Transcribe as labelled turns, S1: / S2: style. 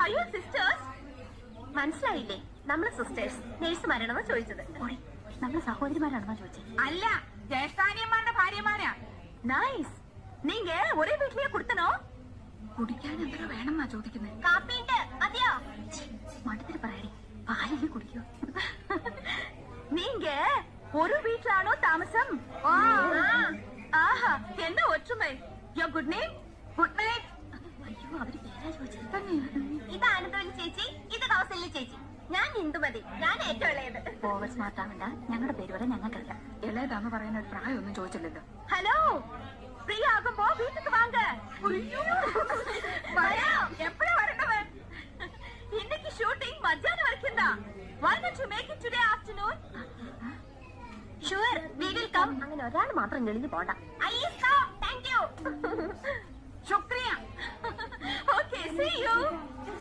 S1: അയ്യോ സിസ്റ്റേഴ്സ് മനസ്സിലായില്ലേ? നമ്മള് സിസ്റ്റേഴ്സ് നേഴ്സുമാരാണെന്ന് ചോദിച്ചത്. നമ്മള് സഹോദരിമാരാണെന്നാ ചോദിച്ചത്.
S2: അല്ല, ജ്യേഷ്ഠാനിയന്മാരുടെ ഭാര്യമാരാ.
S1: നൈസ്. നീങ്ക ഒരേ വീട്ടിലേ കൊടുത്തനോ?
S2: കുടിക്കാൻ എത്ര വേണമെന്നാ ചോദിക്കുന്നത്.
S1: കാപ്പിണ്ട് മതിയോ?
S2: മടുത്തിട്ട് പറയടി, പാലല്ലേ കുടിക്കോ?
S1: നീങ്ക ഒരു വീട്ടിലാണോ താമസം? ആഹാ, എന്താ ഒற்றுമൈ? യോ ഗുഡ് നൈറ്റ്.
S2: Good night.
S1: അയ്യോ, അവര് പേരാ ചോദിച്ചത്. ഇത് ആനന്ദവല്ലി ചേച്ചി, ഇത് കൗസല്യ ചേച്ചി. ഞാൻ ഇന്ദുമതി, ഞാൻ ഏറ്റവും ഇളയത്.
S2: ഓവർ സ്മാർട്ട് ആവണ്ട, ഞങ്ങളുടെ പേര് വരെ ഞങ്ങൾക്കറിയാം. ഇളയതാന്ന് പറയുന്ന ഒരു പ്രായമൊന്നും ചോദിച്ചില്ലല്ലോ.
S1: ഹലോ, ഫ്രീ ആകുമ്പോ വീട്ടിൽ വാങ്ങ. എപ്പോഴാ വരണ്ടവൻ? ഇന്നക്ക് shooting മധ്യാഹ്നം വരയ്ക്കുന്നതാ. Why don't you make it today afternoon? Sure, we will come. അങ്ങനെ ഒരാൾ മാത്രം ഞെളിഞ്ഞു പോണ്ട. Thank you.
S2: ശുക്രിയ.
S1: Okay, see you.